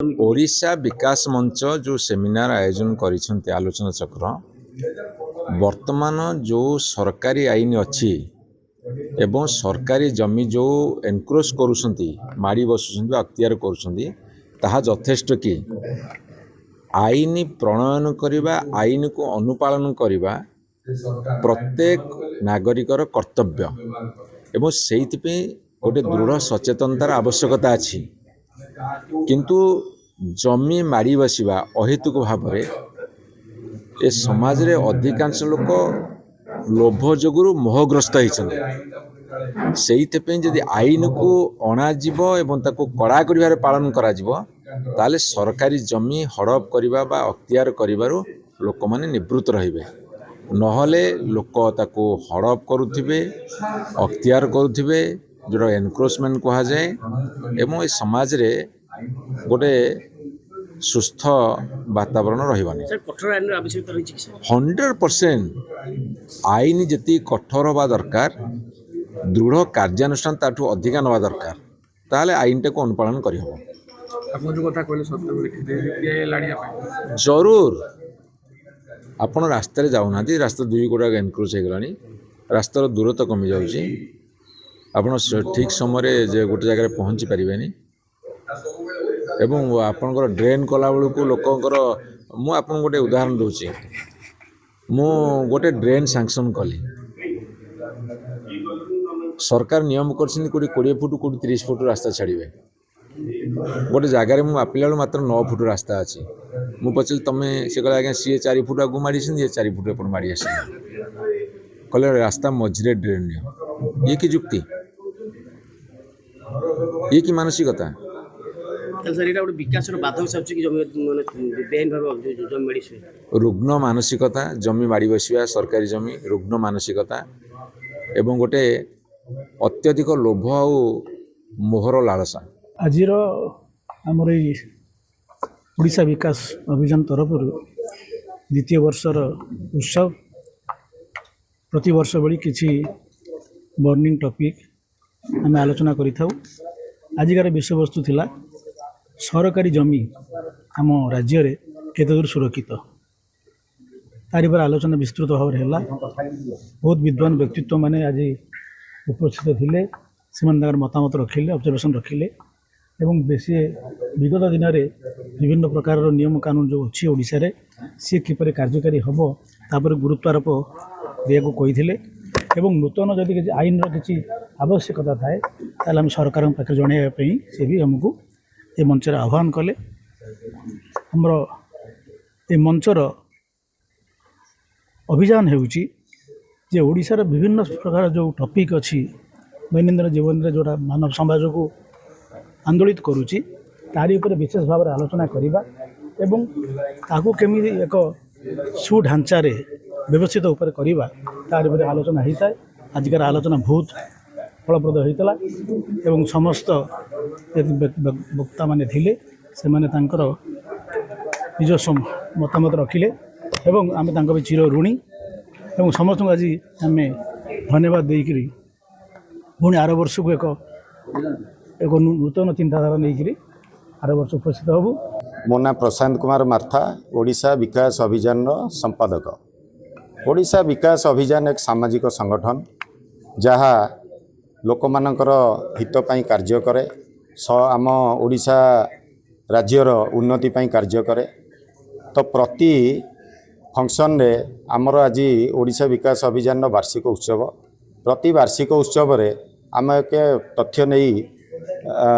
ओडिशा विकास मंच जो सेमिनार आयोजन करिसेंती आलोचना चक्र वर्तमान जो सरकारी आईन अच्छी एवं सरकारी जमी जो एनक्रोच करुछंती माड़ी बसुछंती अख्तियार करुछंती ताहा यथेष्ट कि आईन प्रणयन करिबा आईन को अनुपालन करिबा प्रत्येक नागरिकर कर्तव्य एवं सेइथिपे गोटे दृढ़ सचेतनतार आवश्यकता अछि किंतु जमी माड़ी बसवा अहेतुक भाव ए समाज रे अधिकांश लोक लोभ जोगुरु मोहग्रस्त होइछन्ते सेइथिपे जदि आईन को अणाजिव एवं ताको कड़ा करिवार पालन कराजिव ताले सरकारी जमी हड़प करिबा बा अख्तियार करिबारु लोक माने निवृत्त रहिबे नहले लोक ताको हड़प करुथिबे अख्तियार करुथिबे जो एनक्रोचमेंट कहा जाए एवं ए समाज रे गोटे सुस्थ वातावरण रहिबानी 100% आईन जति कठोर हवा दरकार दृढ़ कार्यानुष्ठान ताठू अधिका नवा दरकार ताले आईन को अनुपालन करि हबो जरूर आपण रास्ता रे जाउना रास्ता दुई गोटा एनक्रोच हो गलानी रास्तार दूरत्व कमी जाउची आपण ठीक समय जे गोटे जगह पहुँची पारिबेनी एवं आपणकर ड्रेन कला बेलू को लोकंकर मु आपन गोटे उदाहरण दूची मु गोटे ड्रेन सैंक्शन कली सरकार नियम करछिन कोडी 20 फुट कोडी 30 फुट रास्ता छाड़िबे गोटे जगार मु मापिला मात्र 9 फुट रास्ता अच्छी मु पचल तमे से कहला आज्ञा सी 4 फुट आगु माड़ी ये 4 फुट अपन माड़ी आस कहले रास्ता मझिरे ड्रेन नियो ये की जुक्ति ये की मानसिकता रुग्ण मानसिकता जमी माड़ी बसवा सरकारी जमी रुग्ण मानसिकता एवं गोटे अत्यधिक लोभ और मोहर लालसा आज आमर ओडिशा विकास अभियान तरफ द्वितीय वर्षर उत्सव प्रति वर्ष भली किछि बर्निंग टॉपिक आम आलोचना करिथाउ आजिकार विषय वस्तु थिला सरकारी जमी आम राज्य रे केते दूर सुरक्षित तारि पर आलोचना विस्तृत भाव है बहुत विद्वान व्यक्तित्व माने आज उपस्थित थिले से मतामत रखिले ऑब्जर्वेशन रखिले एवं बेसी विगत दिन में विभिन्न प्रकार नियम कानून जो अच्छी ओडिशा रे सी किपर कार्यकारी हम तापर गुरुत्वारोप दिया कही एवं नूतन जदि किसी आईन किसी आवश्यकता थाए ताल आम सरकार पाखे जनवाई सी भी आमको ये मंचर आह्वान कले हमर ये मंचर अभियान होउची जे ओडिशार विभिन्न प्रकार जो टॉपिक अच्छी दैनंदिन जीवन में जोड़ा मानव समाज को आंदोलित करुच्ची तारी उपर विशेष भाव में आलोचना करवा एवं ताकू केमी एक सुढांचा व्यवस्थित उपर करवा तार पर आलोचना होता है आजिकार आलोचना बहुत फलप्रद होता एवं समस्त वक्ता माने थिले से माने तांकर निज मतामत रखिले एवं आम तांको चिर ऋणी एवं समस्त आज आम धन्यवाद देकरी पुणी आर वर्ष को एक नूतन चिंताधारा नहीं आर वर्ष उपस्थित हबू। मो ना प्रशांत कुमार मार्था ओडिशा विकास अभियान संपादक। ओडिशा विकास अभियान एक सामाजिक संगठन जहाँ लोक मानकर हित पई कार्य करे आम ओडिशा राज्यर उन्नति पई कार्य करे तो प्रति फंक्शन रे आमर आज ओडिशा विकास अभियान वार्षिक उत्सव प्रति वार्षिक उत्सव रे आम एक तथ्य नहीं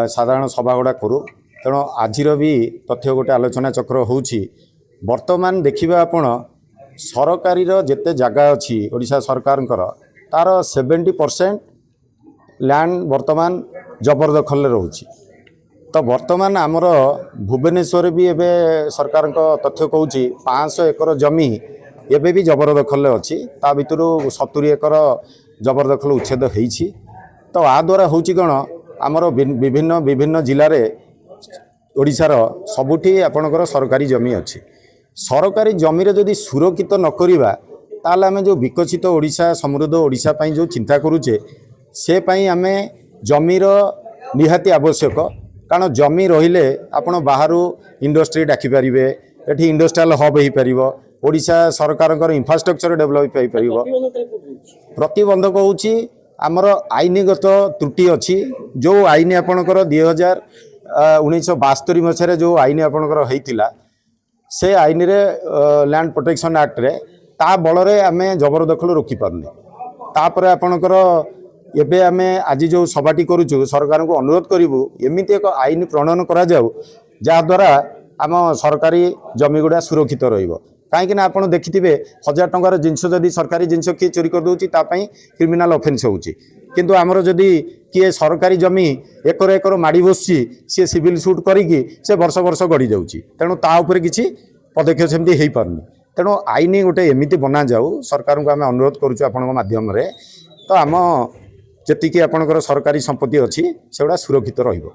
साधारण सभा गुड़ा करूँ तेणु आज भी तथ्य गोटे आलोचना चक्र होउछि वर्तमान देखिबा आपण सरकारी जेते जगह अच्छी ओडिशा सरकार तार 70% लैंड वर्तमान जबरदखल रोची तो वर्तमान आमर भुवनेश्वर भी एबे सरकार तथ्य कहूँ 500 एकर जमी एबे भी जबरदखल अच्छी ता भितर 70 एकर जबरदखल उच्छेद होइछि तो आ द्वारा होउछि कौन आमर विभिन्न विभिन्न जिले ओडिशार सबुठी आपणकर सरकारी जमी अच्छी सरकारी जमी रे जदि सुरक्षित न करिबा ताले आमे जो विकसित ओडिशा समृद्ध ओडिशा पई जो चिंता करूचे से पई आमे जमीर निहाती आवश्यक କାରଣ ଜମି ରହିଲେ ଆପଣ ବାହାରୁ ଇଣ୍ଡଷ୍ଟ୍ରି ଡାକିପାରିବେ, ଏଠି ଇଣ୍ଡଷ୍ଟ୍ରିଆଲ ହବ୍ ହୋଇପାରିବ, ଓଡ଼ିଶା ସରକାରଙ୍କର ଇନଫ୍ରାଷ୍ଟ୍ରକ୍ଚର ଡେଭଲପ୍ ହୋଇପାରିବ। ପ୍ରତିବନ୍ଧକ ହେଉଛି ଆମର ଆଇନଗତ ତ୍ରୁଟି ଅଛି। ଯେଉଁ ଆଇନ ଆପଣଙ୍କର 1972 ମସିହାରେ ଯେଉଁ ଆଇନ ଆପଣଙ୍କର ହେଇଥିଲା, ସେ ଆଇନରେ ଲ୍ୟାଣ୍ଡ ପ୍ରୋଟେକ୍ସନ୍ ଆକ୍ଟରେ ତା ବଳରେ ଆମେ ଜବରଦଖଲ ରୋକିପାରୁନି। ତାପରେ ଆପଣଙ୍କର ଏବେ ଆମେ ଆଜି ଯେଉଁ ସଭାଟି କରୁଛୁ, ସରକାରଙ୍କୁ ଅନୁରୋଧ କରିବୁ ଏମିତି ଏକ ଆଇନ ପ୍ରଣୟନ କରାଯାଉ ଯାହାଦ୍ୱାରା ଆମ ସରକାରୀ ଜମିଗୁଡ଼ା ସୁରକ୍ଷିତ ରହିବ। କାହିଁକିନା ଆପଣ ଦେଖିଥିବେ 1000 ଟଙ୍କାର ଜିନିଷ ଯଦି ସରକାରୀ ଜିନିଷ କିଏ ଚୋରି କରିଦେଉଛି ତା ପାଇଁ କ୍ରିମିନାଲ ଅଫେନ୍ସ ହେଉଛି, କିନ୍ତୁ ଆମର ଯଦି କିଏ ସରକାରୀ ଜମି ଏକର ଏକର ମାଡ଼ି ବସୁଛି ସିଏ ସିଭିଲ ସୁଟ୍ କରିକି ସେ ବର୍ଷ ବର୍ଷ ଗଡ଼ି ଯାଉଛି। ତେଣୁ ତା ଉପରେ କିଛି ପଦକ୍ଷେପ ସେମିତି ହେଇପାରୁନି। ତେଣୁ ଆଇନ ଗୋଟେ ଏମିତି ବନାଯାଉ, ସରକାରଙ୍କୁ ଆମେ ଅନୁରୋଧ କରୁଛୁ ଆପଣଙ୍କ ମାଧ୍ୟମରେ, ତ ଆମ ଯେତିକି ଆପଣଙ୍କର ସରକାରୀ ସମ୍ପତ୍ତି ଅଛି ସେଗୁଡ଼ା ସୁରକ୍ଷିତ ରହିବ।